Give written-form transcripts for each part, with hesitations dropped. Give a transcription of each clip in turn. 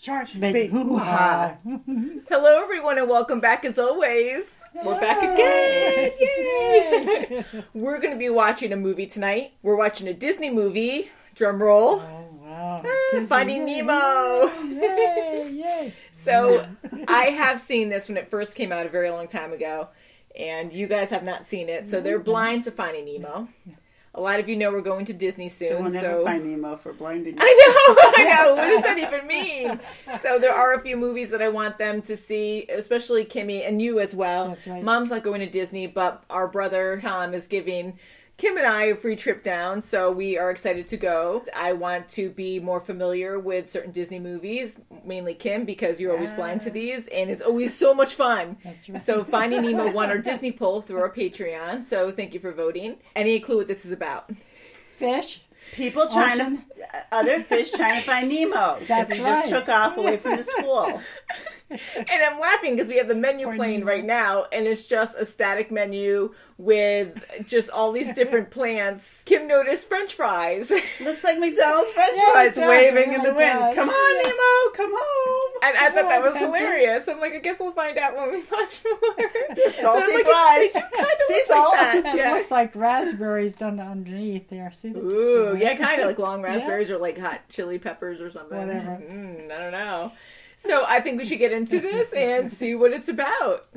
Sharks make hoo-ha. Hello, everyone, and welcome back as always. We're back again. Yay! We're going to be watching a movie tonight. We're watching a Disney movie. Drum roll. Oh, wow. Finding Nemo. Yay, yay. So, I have seen this when it first came out a very long time ago, and you guys have not seen it, so they're blind to Finding Nemo. A lot of you know we're going to Disney soon. So we'll never find Nemo for blinding. I know. What does that even mean? So there are a few movies that I want them to see, especially Kimmy and you as well. That's right. Mom's not going to Disney, but our brother Tom is giving Kim and I a free trip down, so we are excited to go. I want to be more familiar with certain Disney movies, mainly Kim, because you're always blind to these, and it's always so much fun. That's right. So Finding Nemo won our Disney poll through our Patreon, so thank you for voting. Any clue what this is about? Fish. People other fish trying to find Nemo. That's he right. just took off away from the school. And I'm laughing because we have the menu playing right now, and it's just a static menu with just all these different plants. Kim noticed French fries. Looks like McDonald's French Yeah, fries it does. waving Oh in my the wind. God. Come on, Nemo, come home. And I thought that was tempting. hilarious. I'm like, I guess we'll find out when we watch more. They're salty Like, fries. they do kind of Sea look salt. like that. It Yeah. looks like raspberries done underneath there. See the Ooh, yeah, kind of like long raspberries or like hot chili peppers or something. Whatever. I don't know. So I think we should get into this and see what it's about.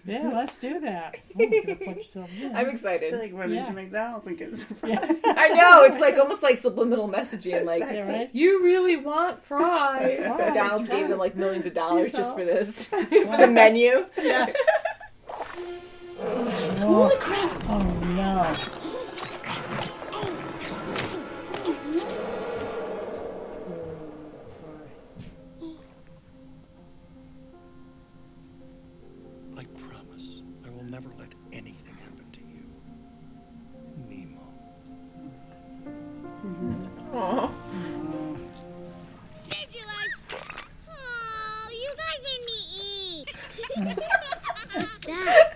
Yeah, let's do that. Oh, you gotta put yourselves in. I'm I feel excited. like running Yeah. to McDonald's and getting some fries. Yeah. I know, it's like almost like subliminal messaging. Like, Yeah, right? you really want fries. Fries, So McDonald's gave them fries. like millions of dollars just for this. For Wow. the menu. Yeah. Holy crap. Oh, no. I promise I will never let anything happen to you. Nemo. Aw. Saved your life. Oh, you guys made me eat. What's that?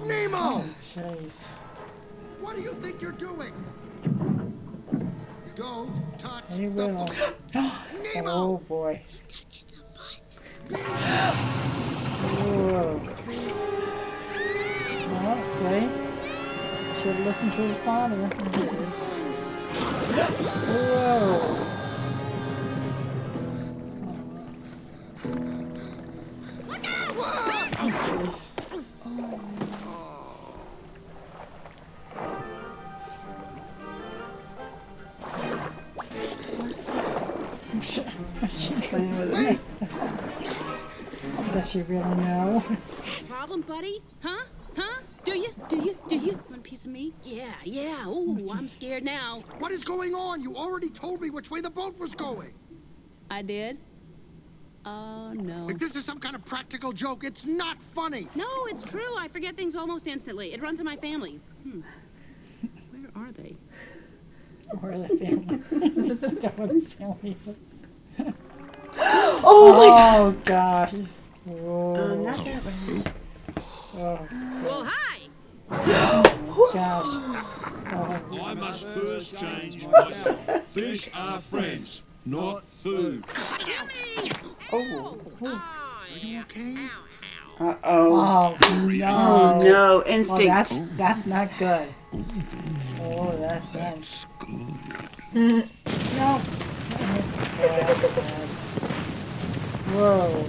Nemo! Jeez. What do you think you're doing? Don't touch He the will. boat. Nemo! Oh, boy. Touch the butt. Whoa. Oh, see? Should have listened to his father. Whoa. Oh, jeez. Playing with it. Does she really know? Problem, buddy? Huh? Huh? Do you? Want a piece of me? Yeah. Ooh, I'm scared now. What is going on? You already told me which way the boat was going. I did? Oh, no. If this is some kind of practical joke, it's not funny. No, it's true. I forget things almost instantly. It runs in my family. Where are they? Or the family. Or the family. Oh my god. Oh, gosh. Whoa. Not that way. Oh, Well, hi! gosh. I must first change myself. Fish are friends, not food. Jimmy! Oh. Oh, yeah. Okay. Ow, Uh-oh. Oh, Oh no. no. Well, Instinct. that's not good. Oh, that's bad. No. That's bad. Whoa.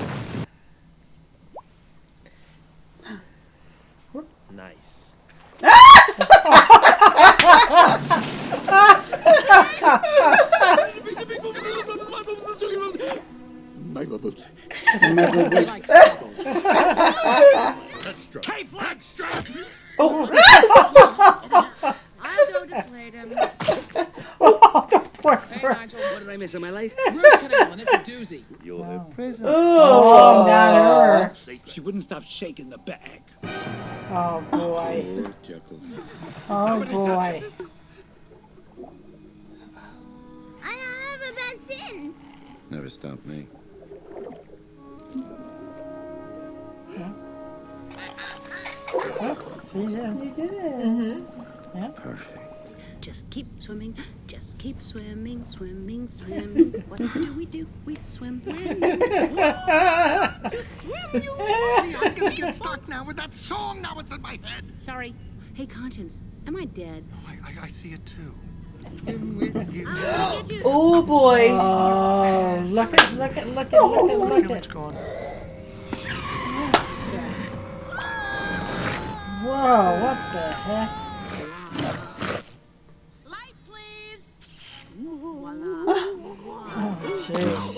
Nice. Cape flag strap! I'll go deflate him. Poor Hey, friend. Nigel. What did I miss? Am I late? Root canal, and it's a doozy. You're the prisoner. Oh, not her. She wouldn't stop shaking the bag. Oh, boy. Poor Jekyll. Oh, boy. I have a bad fin. Never stopped me. Oh, see, you did it. Mm-hmm. Yeah. Perfect. Just keep swimming. Just keep swimming, swimming, swimming. What do? We swim. See, I'm gonna get stuck now with that song. Now it's in my head. Sorry. Hey, Conscience, am I dead? I see it too. Swim with you. I'll get you. Oh boy. Oh, look at. It's gone. Whoa, what the heck? Light, please. Oh, jeez.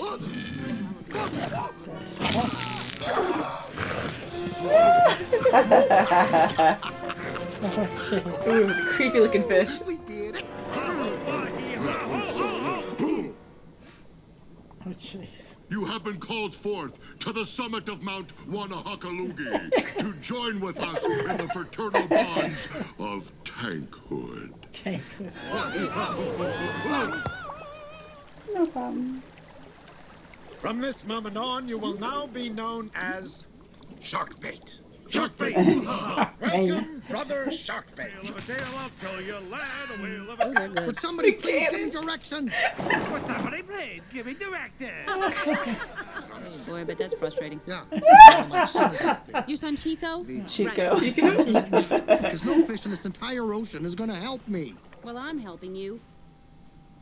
Ooh, it was a creepy looking fish. We did it. Oh, jeez. You have been called forth to the summit of Mount Wanahakalugi to join with us in the fraternal bonds of tankhood. Tank. No problem. From this moment on, you will now be known as Sharkbait. Sharkbait! Welcome, brother Sharkbait. Oh, they're good. Would somebody please give me directions? Boy, I bet that's frustrating. Yeah. My son is out there. Your son Chico? Chico. Right. Because no fish in this entire ocean is going to help me. Well, I'm helping you.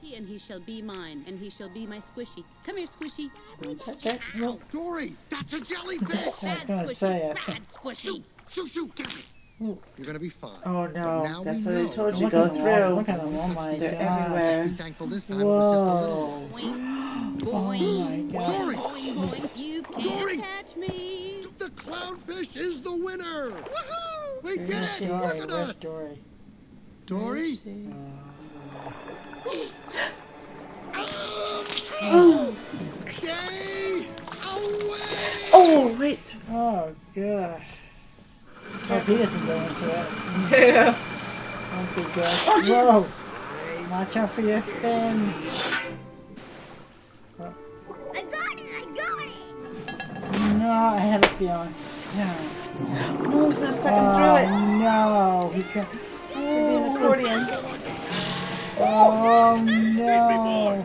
He shall be mine, and he shall be my squishy. Come here, squishy. Don't touch it. Oh, Dory, that's a jellyfish. I was Bad gonna squishy. say it. Bad squishy. Shoot, get it. You're going to be fine. Oh But no, now that's we what I know. told you. Look Go at them, through. look at them, oh my They're gosh. everywhere. Be thankful this time it was just a little. Whoa. Boing, Oh boing, my Dory! gosh. boing, boing. You can't Dory! catch me. The clownfish is the winner. Woohoo! We did Where's it. Dory? Look at Where's us. Dory? Dory? Stay away! Oh wait. Oh gosh. Hope he doesn't go into it. Yeah. Won't be good. Whoa! Watch out for your fin. I got it! No, I had a feeling. Damn. No, he's gonna suck him through it. No, he's gonna. It's gonna be an accordion. Oh no!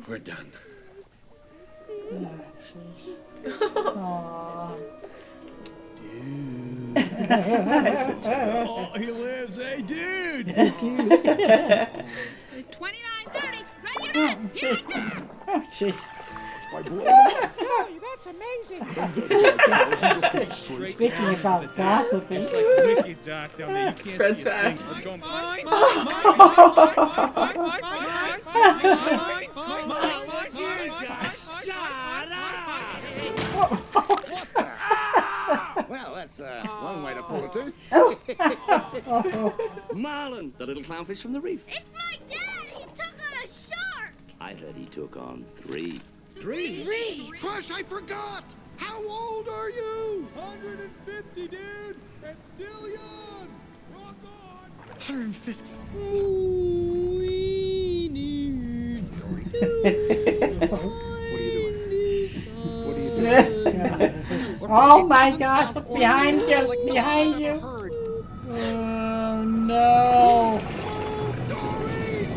We're done. Oh, jeez. Aw. Oh, he lives. Hey, dude! 29:30. Ready or not? Jeez. Oh, jeez. Speaking about gossiping. It's like wicked dark down there. You can't Spreads see a thing. fast. It's going Well, that's one way to pull a tooth. Marlin, the little clownfish from the reef. It's my dad! He took on a shark! I heard he took on 3. Crush, I forgot! How old are you? 150, dude! And still young! Rock on! 150. What are you doing? Oh my gosh! Look behind you! Behind you! Oh no! Dory!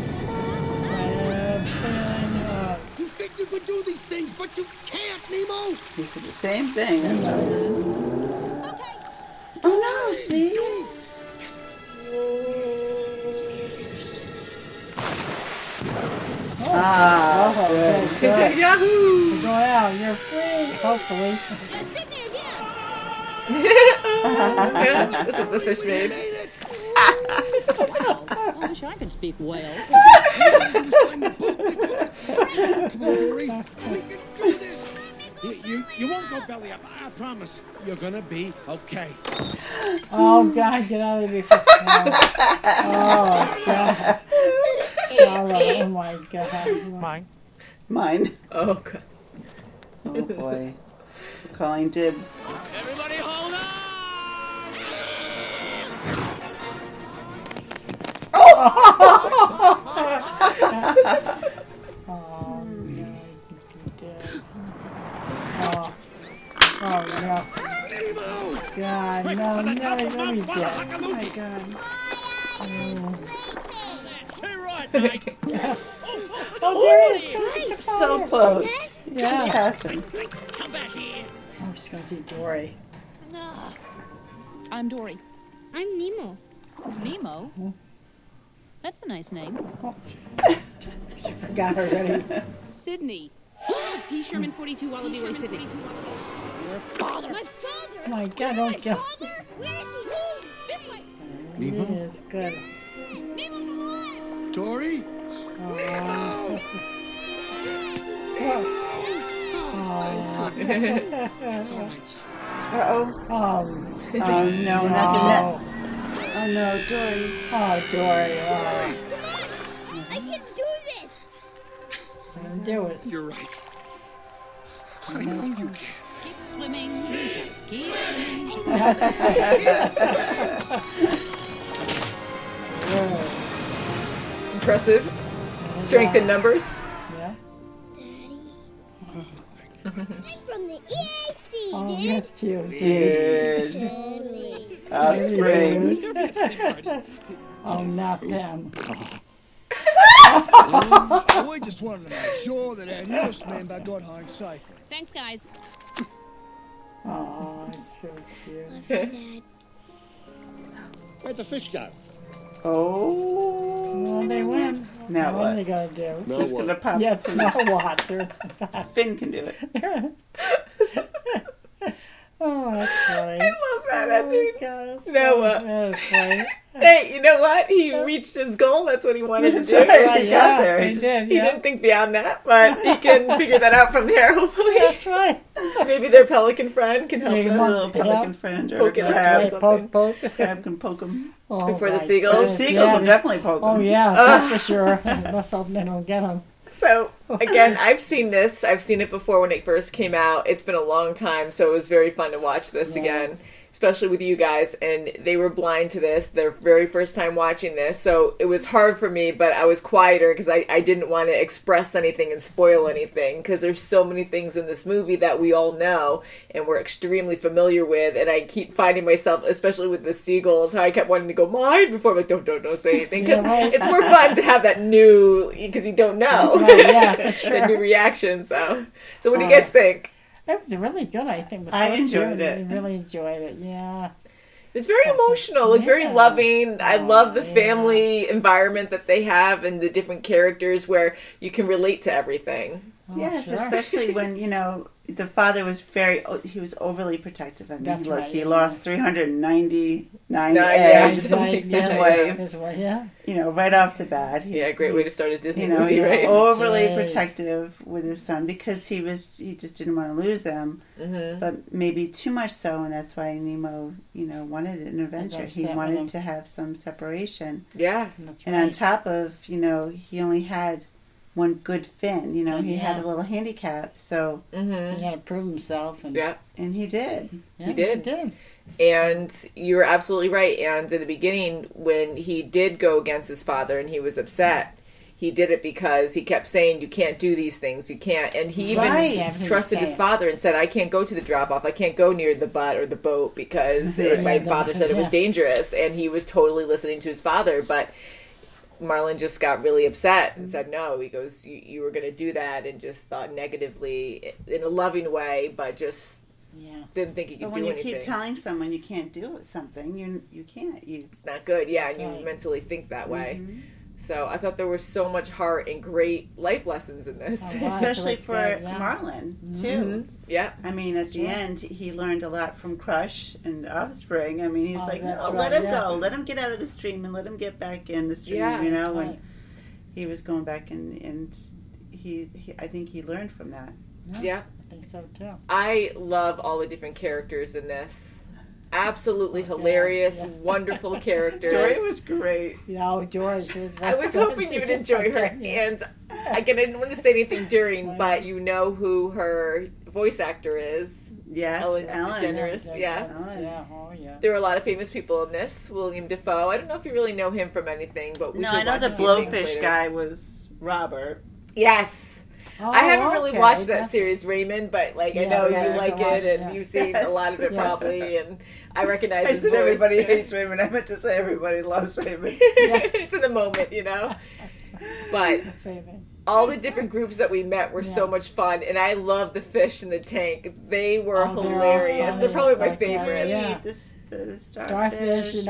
You think you could do these things, but you can't, Nemo! He said the same thing. That's right. Oh no! See? Ah, good. Good. Yahoo! Go out. You're free. Hopefully. This is the fish We made. made it! I wish I could speak whale. Come on, Dory. We can do this! You won't go belly up. I promise. You're gonna be okay. Oh God! Get out of here! Oh God! Oh my God! Mine. Oh, God. Oh boy. We're calling dibs. Everybody hold on! Oh no! Oh, oh no! God, Quick, no, for the no, top of let me Mount get. Wannahockaloogie. Too right, Mike. Oh, there it is. So close. Yeah. She's passing. Come back here. I'm just gonna see Dory. I'm Dory. I'm Nemo. Nemo? That's a nice name. She forgot already. Sydney. P. Sherman 42 Wallaby Way, Sydney. Your father. My father. Oh my God, Where's don't kill. my father? Where is he? This way. Nemo? It is good. Nemo, go on. Dory? Oh. Oh, it's all right, son. Uh-oh. Oh, Oh, no, not the Nets. Oh, no, Dory. oh, Dory. Oh, Come on. I can do this. do it. You're right. I know you can. Keep swimming. Just keep swimming. Impressive. Strength in numbers. Yeah. Daddy. I'm from the EAC, Oh, dude. yes, you Did. Totally. Springs. Oh, not them. We just wanted to make sure that our newest member got home safely. Thanks, guys. Oh, so cute. Love you, Dad. Where'd the fish go? Oh. Well, they win. Now What are what? they gonna do? Now Who's what? gonna pop? Yeah, it's no water. Finn can do it. Oh, that's funny. I love that ending. Gosh, Noah. that's funny. Hey, you know what? He reached his goal. That's what he wanted to That's do. right. He got there. He did. He Yeah, didn't think beyond that, but he can figure that out from there, hopefully. that's right. Maybe their pelican friend can help Maybe them. A little pelican Yeah. friend or Poke it a out. crab. Right. Poke, poke. Crab can poke him. Oh, Before the my seagulls? The goodness, seagulls yeah. will definitely poke him. Oh yeah, that's for sure. Let's hope they don't get them. So, again, I've seen this. I've seen it before when it first came out. It's been a long time, so it was very fun to watch this again, especially with you guys. And they were blind to this, their very first time watching this. So it was hard for me, but I was quieter because I didn't want to express anything and spoil anything because there's so many things in this movie that we all know and we're extremely familiar with. And I keep finding myself, especially with the seagulls, how I kept wanting to go mine before I'm like, don't say anything. Because Yeah, right. it's more fun to have that new, because you don't know. That's right, yeah, for sure. The new reaction. So what do you guys think? It was really good, I think. It was I so enjoyed cute. it. I really enjoyed it, yeah. It's very emotional, like very Yeah. loving. I love the yeah. family environment that they have and the different characters where you can relate to everything. Oh, Yes, sure. especially when, the father was he was overly protective. I mean, That's look, right, he yeah. lost 399 Yeah, eggs. his wife. His wife, yeah. right off the bat. Yeah, great way to start a Disney movie, He's right? overly Jeez. protective with his son because he just didn't want to lose him, but maybe too much so, and that's why Nemo, wanted an adventure. He upset with him. wanted to have some separation, Yeah. That's and right. on top of, he only had one good fin. He had Yeah. a little handicap, so He had to prove himself. And, Yeah. and he did. yeah, He did. He did. And you're absolutely right. And in the beginning, when he did go against his father and he was upset, he did it because he kept saying, you can't do these things, you can't. And he even Right. trusted his father and said, I can't go to the drop-off, I can't go near the butt or the boat because my father said it was dangerous. And he was totally listening to his father, but Marlon just got really upset and said no. He goes, you were going to do that, and just thought negatively in a loving way, but just didn't think he could But when do you anything. keep telling someone you can't do something, you can't. It's not good, yeah, That's and right. you mentally think that way. So I thought there was so much heart and great life lessons in this. Oh, wow. Especially That's for good, yeah. Marlon, too. Yeah. I mean, at the end, he learned a lot from Crush and Offspring. I mean, he's like, that's no, right, let him yeah. go. Let him get out of the stream and let him get back in the stream, Yeah, that's when right. he was going back and he I think he learned from that. Yeah. I think so, too. I love all the different characters in this. Absolutely hilarious, yeah. wonderful characters. Dory was great. George, she was I was hoping you would enjoy her. And again, I didn't want to say anything during, but you know who her voice actor is. Yes, Ellen Ellen. DeGeneres. Yeah. Yeah, oh, yeah. There were a lot of famous people in this. William Dafoe. I don't know if you really know him from anything, but we No, should I know watch the a few things blowfish later. guy was Robert. Yes. Oh, I haven't really okay. watched that That's- series, Raymond, but like I Yes, know I you have like to watch it, it, and yeah. you've seen a lot of it Yes. probably, and I recognize I his said voice. everybody hates Raymond. I meant to say everybody loves Raymond. It's in the moment, But Same thing. all the different groups that we met were so Yeah. much fun, and I love the fish in the tank. They were Oh, they're all hilarious. funny. They're probably It's my like, favorites. yeah. The Starfish, she was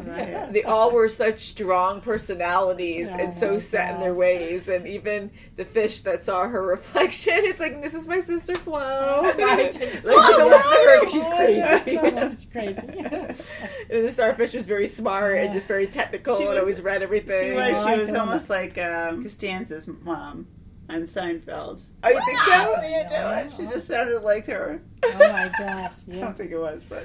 yeah. right. They all were such strong personalities Oh and so my set in their gosh. ways. And even the fish that saw her reflection, it's like, this is my sister Flo. Like, don't listen to her 'cause she's crazy. She's crazy. And the starfish was very smart and just very technical She and was- always read everything. She was almost like Costanza's mom on Seinfeld. Oh, you think so? Yeah, she just sounded like her. Oh my gosh! I Yeah. don't think it was, but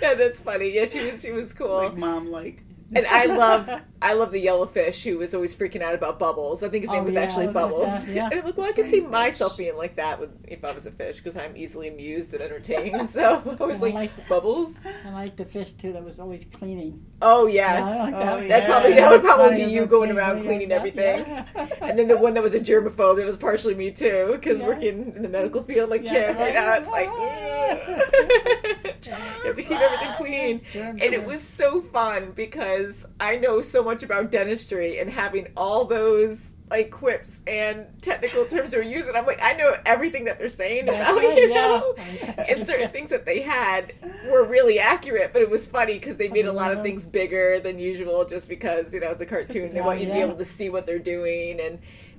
Yeah, that's funny. Yeah, she was cool. like mom, like. And I love the yellowfish who was always freaking out about Bubbles. I think his name Oh, was yeah, actually yeah, Bubbles. yeah. And I'm like, well, I could see myself being like that if I was a fish because I'm easily amused and entertained. So I was I like, like that. Bubbles. I like the fish too that was always cleaning. Oh yes, Yeah, I like that. Oh, that's yeah. probably that would That's probably funny be as you a going thing, around yeah, cleaning yeah, everything. yeah. And then the one that was a germaphobe, it was partially me too because Yeah. working in the medical field like Yeah, Kim right now, it's like you have to keep everything clean. Germ, And it was so fun because I know so much about dentistry and having all those like quips and technical terms they're using. I'm like, I know everything that they're saying That's now, right, you yeah. know? And certain things that they had were really accurate, but it was funny because they made a lot of things bigger than usual just because, it's a cartoon. They want you to be able to see what they're doing,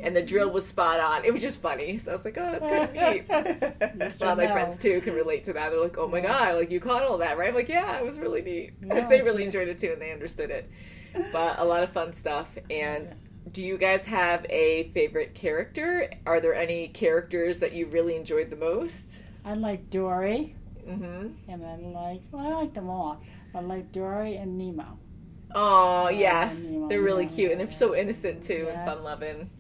and the drill was spot on. It was just funny. So I was like, oh, that's kind of neat. A lot of my friends, too, can relate to that. They're like, oh, my God, like, you caught all that, right? I'm like, yeah, it was really neat. Because they really enjoyed it, too, and they understood it. But a lot of fun stuff. And do you guys have a favorite character? Are there any characters that you really enjoyed the most? I like Dory, Mm-hmm. and I like them all. I like Dory and Nemo. Oh, yeah. Nemo, They're really yeah, cute, and they're yeah. so innocent, too, and Yeah. fun-loving.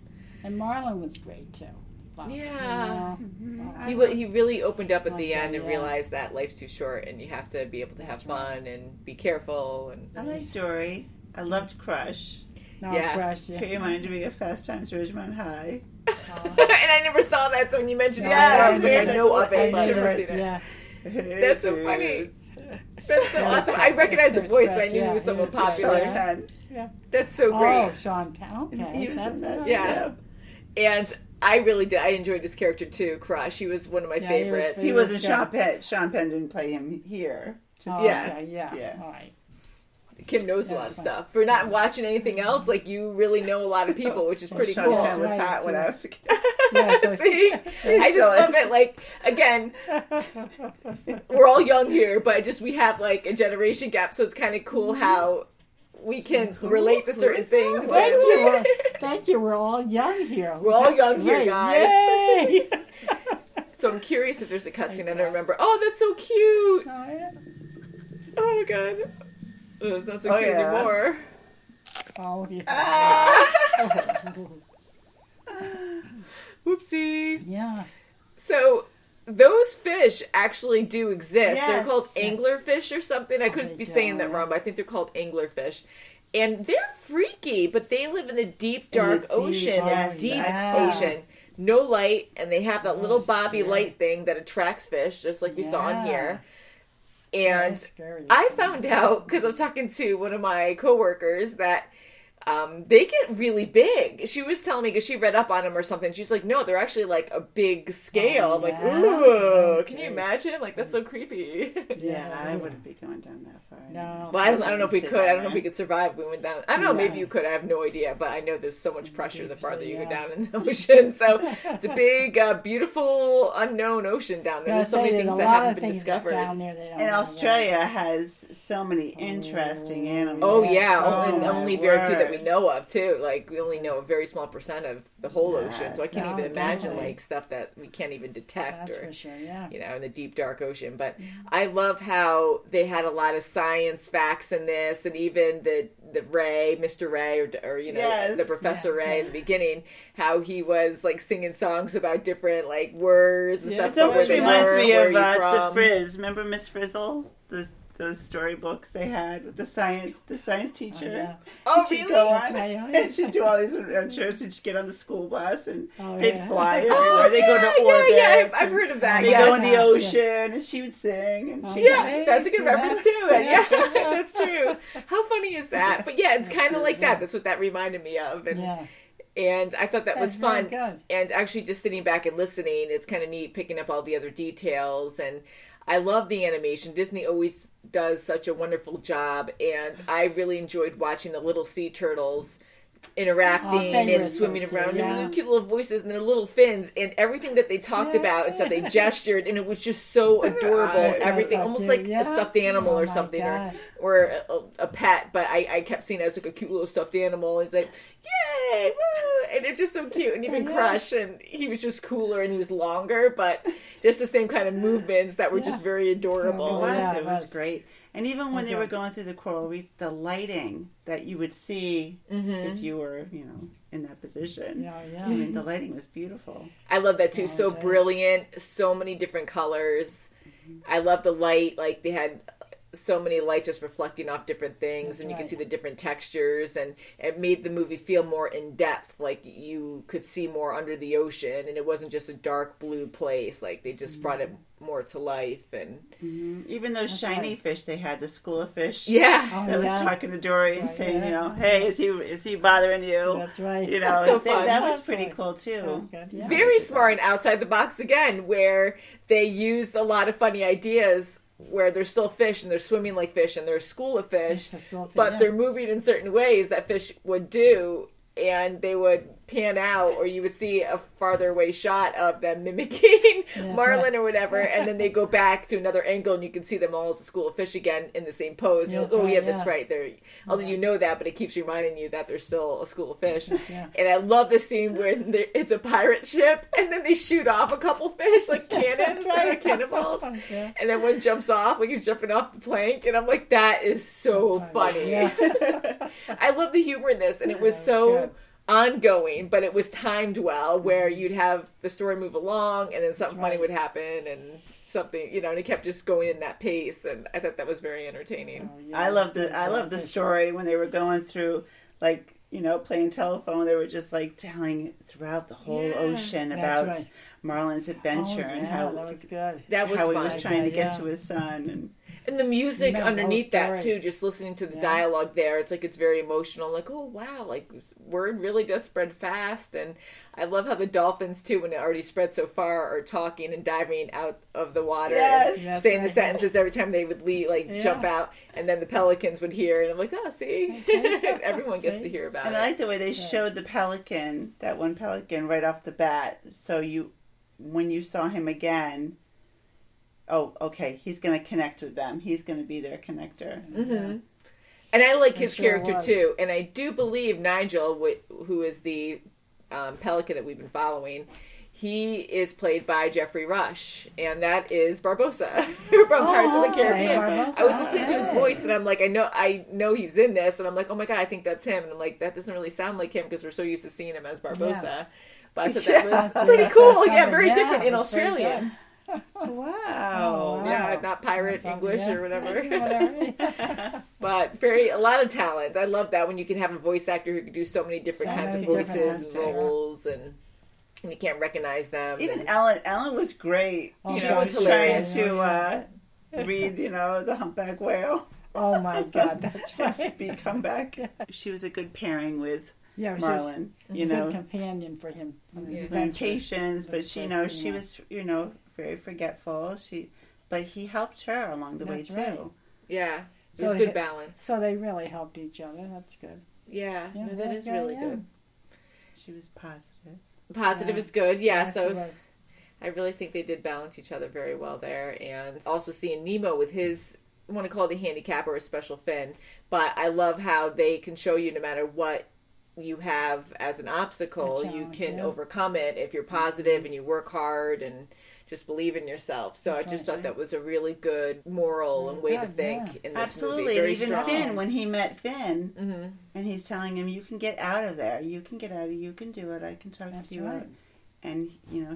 And Marlon was great too. Fun, Yeah. you know. He really opened up at the Okay, end and yeah. realized that life's too short and you have to be able to have fun and be careful. And I like Dory. I loved Crush. No, Yeah. Crush, yeah. It reminded me of Fast Times at Ridgemont High. and I never saw that, so when you mentioned it, Yeah, I was like, I know of it, but I I've never did, seen it. Yeah. That's so funny. That's so Yeah, awesome. I recognized the Chris voice, so I Crush, knew he yeah, was someone he was popular. Sean Penn. Yeah. That's so great. Oh, Sean Penn. Okay. He was That's in that. it. Yeah. And I really did. I enjoyed his character too, Crush. He was one of my Yeah, he was favorites. He wasn't Yeah. Sean Penn. Sean Penn didn't play him here. Just Oh, Yeah. okay, yeah. Yeah. All right. Kim knows a lot That's of fine. stuff. For not watching anything else, like you really know a lot of people, which is pretty Sean cool. Penn was right, hot when so- I was a kid. Yeah, so See, I still just love is. it. Like again, we're all young here, but just we have like a generation gap, so it's kind of cool how we can relate to certain things. Thank and- you. Thank you. We're all young here. We're all young here, Great. guys. Yay! So I'm curious if there's a cutscene I Nice don't remember. Oh, that's so cute. Oh, yeah. Oh my god. Oh, it's not so Oh, cute yeah. anymore. Oh, yeah. Whoopsie. Yeah. So those fish actually do exist. They're Yes. called anglerfish or something. I couldn't they be saying do, that yeah. wrong, but I think they're called anglerfish. And they're freaky, but they live in the deep, dark the deep, ocean. yes, deep yeah. ocean. No light, and they have that little bobby scary. light thing that attracts fish, just like we saw in Yeah. here. Yeah, And it's scary. I found out, because I was talking to one of my coworkers, that they get really big. She was telling me, because she read up on them or something, she's like, no, they're actually like a big scale. Oh, I'm like, yeah? ooh, Oh, can you geez. imagine? Like, that's so creepy. Yeah, I wouldn't be going down that far. No. Well, I don't know if we Stay could. I down don't know if there. we could survive if we went down. I don't know. Yeah. Maybe you could. I have no idea. But I know there's so much pressure the Deep, farther you go yeah. down in the ocean. So it's a big, beautiful, unknown ocean down there. I There's so many say, things there's that a lot haven't of been things that's discovered. down there they don't And know Australia has so many interesting animals. Oh yeah, Oh, and my only very few that we word. know of too. Like we only know a very small percent of the whole ocean, so I can't Yes, even imagine definitely. like stuff that we can't even detect That's or for sure, yeah. you know, in the deep dark ocean. But I love how they had a lot of science facts in this, and even the Ray, Mr. Ray, or you know, Yes. the Professor Yeah, Ray in the beginning, how he was like singing songs about different like words and Yeah. stuff. It so almost where they reminds were, me where of you the from. Frizz. Remember Miss Frizzle? those storybooks they had with the science teacher. Oh, she'd really? go on Right, and she'd do all these adventures, and she'd get on the school bus and Oh, they'd yeah. fly everywhere. They go to orbit. Yeah, I've heard of that. They Yes. go in the Yes. ocean, and she would sing. And she Yeah, that's a good Yeah. reference to it. Yeah, that's true. How funny is that? But yeah, it's kind of like that. That's what that reminded me of. And Yeah. and I thought that was That's very fun. good. And actually just sitting back and listening, it's kind of neat picking up all the other details. And I love the animation. Disney always does such a wonderful job. And I really enjoyed watching the little sea turtles interacting they were and so swimming cute, around and yeah. their cute little voices and their little fins and everything that they talked about and stuff they gestured, and it was just so adorable. eyes. Everything So almost cute, like yeah. a stuffed animal Oh or my something, God. or a pet, but I kept seeing it as like a cute little stuffed animal. And it's like, yay, woo! And it's just so cute. And even Yeah. Crush, and he was just cooler and he was longer, but just the same kind of movements that were just very It adorable. was. Yeah, It it was was. great. And even when they were Okay. going through the coral reef, the lighting that you would see if you were, in that position. Yeah, yeah. I mean, the lighting was beautiful. I love that too. So yeah. brilliant, so many different colors. I love the light. Like they had so many lights just reflecting off different things, That's and you could right. see the different textures, and it made the movie feel more in depth. Like you could see more under the ocean, and it wasn't just a dark blue place. Like they just brought it more to life. And Even those shiny right. fish they had, the school of fish. yeah, Oh, That was yeah. talking to Dory and Right, saying, yeah. hey, is he bothering you? That's right. That's so fun. That was That's pretty right. cool too. That's good. Yeah. very smart and outside the box again, where they use a lot of funny ideas. Where they're still fish and they're swimming like fish and they're a school of fish, Fish to school of fish, but yeah. they're moving in certain ways that fish would do, and they would pan out, or you would see a farther away shot of them mimicking Marlin right. or whatever, and then they go back to another angle and you can see them all as a school of fish again in the same pose. Yeah, You're like, that's oh right, yeah, that's yeah. right. They're, although you know that, but it keeps reminding you that they're still a school of fish. Yeah. And I love the scene where it's a pirate ship, and then they shoot off a couple fish like cannons or cannonballs, Yeah. and then one jumps off like he's jumping off the plank, and I'm like, that is so funny. Yeah. I love the humor in this, and it was so ongoing, but it was timed well, where you'd have the story move along, and then something funny would happen, and something, and it kept just going in that pace, and I thought that was very entertaining. I love the story when they were going through, like, playing telephone. They were just like telling throughout the whole ocean That's about right. Marlin's adventure and how that was good. That was how he fun. was trying to get Yeah. to his son. And the music Remember the whole underneath that story. too, just listening to the dialogue there, it's like it's very emotional. Like, oh wow, like word really does spread fast. And I love how the dolphins too, when it already spread so far, are talking and diving out of the water and That's saying the right. sentences every time they would jump out, and then the pelicans would hear, and I'm like, oh, see, everyone gets to hear about And it. I like the way they showed the pelican, that one pelican, right off the bat. So when you saw him again, oh, okay, he's going to connect with them. He's going to be their connector. Mm-hmm. And I like his sure character was. too. And I do believe Nigel, who is the pelican that we've been following, he is played by Jeffrey Rush, and that is Barbossa from Pirates of the Caribbean. Barbossa. I was listening to his voice, and I'm like, I know he's in this, and I'm like, oh my god, I think that's him. And I'm like, that doesn't really sound like him because we're so used to seeing him as Barbossa. Yeah. But I thought that was Yeah. pretty Yes, cool. that's Yeah, very something. different in Yeah, it's very Australian. Wow. Yeah, not pirate Something, English yeah. or whatever. Whatever. But a lot of talent. I love that when you can have a voice actor who can do so many different kinds of many different voices and ones, roles, and you can't recognize them. Even and, Ellen was great. Oh, she was trying hilarious. to read, the humpback whale. Oh my God, that's right. Be comeback. She was a good pairing with Yeah, she was Marlin. a good companion for him. On his adventure. Patience, but That's she right, knows she was, very forgetful. But he helped her along the way That's too. right. yeah, it So was they- good balance. So they really helped each other. That's good. Yeah, Yeah, no, that is yeah, really yeah. good. She was positive. Positive Yeah. is good. Yeah, she so was. I really think they did balance each other very well there. And also seeing Nemo with his, I want to call it a handicap or a special fin, but I love how they can show you no matter what you have as an obstacle, you challenge, can yeah. overcome it if you're positive and you work hard and just believe in yourself. So That's I just right, thought that was a really good moral and way to good, think in this Absolutely. movie. And Very even strong. Finn, when he met Finn, Mm-hmm. and he's telling him, you can get out of there. You can get out of it. You can do it. I can talk That's to you. right. and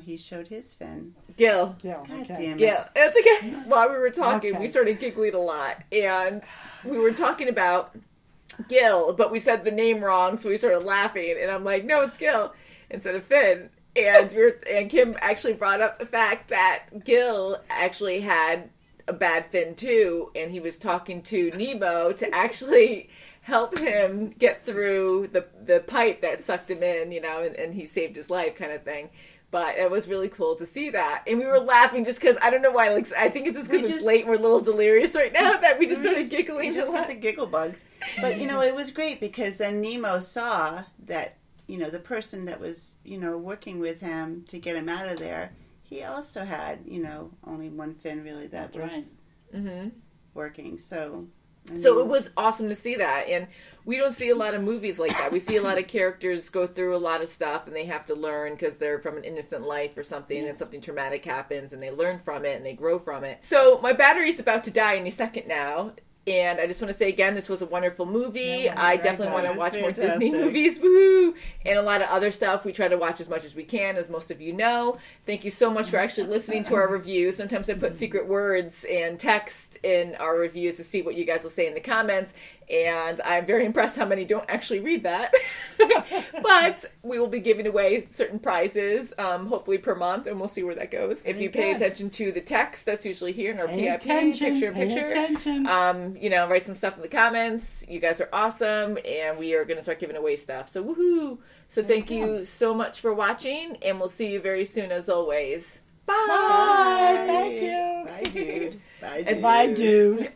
he showed his fin. Gil. Gil, God okay. damn it. Yeah, it's okay. While we were talking, Okay. we started giggling a lot, and we were talking about Gil, but we said the name wrong, so we started laughing, and I'm like, no, it's Gil, instead of Finn. And Kim actually brought up the fact that Gil actually had a bad fin too, and he was talking to Nemo to actually help him get through the pipe that sucked him in, and he saved his life kind of thing. But it was really cool to see that. And we were laughing just because, I don't know why, I think it's just because it's late and we're a little delirious right now that we just started giggling. We just got the giggle bug. But, it was great because then Nemo saw that, the person that was, working with him to get him out of there, he also had, only one fin really that was working. So it was awesome to see that. And we don't see a lot of movies like that. We see a lot of characters go through a lot of stuff and they have to learn because they're from an innocent life or something, and something traumatic happens and they learn from it and they grow from it. So my battery's about to die any second now. And I just want to say again, this was a wonderful movie. I definitely want to watch more Disney movies. Woohoo! And a lot of other stuff. We try to watch as much as we can, as most of you know. Thank you so much for actually listening to our reviews. Sometimes I put secret words and text in our reviews to see what you guys will say in the comments. And I'm very impressed how many don't actually read that. But we will be giving away certain prizes, hopefully per month, and we'll see where that goes. If you pay attention to the text that's usually here in our PIP, picture. Write some stuff in the comments. You guys are awesome, and we are going to start giving away stuff. So woohoo! So thank you so much for watching, and we'll see you very soon as always. Bye! Bye! Thank you! Bye, dude. Bye, dude. And bye, dude.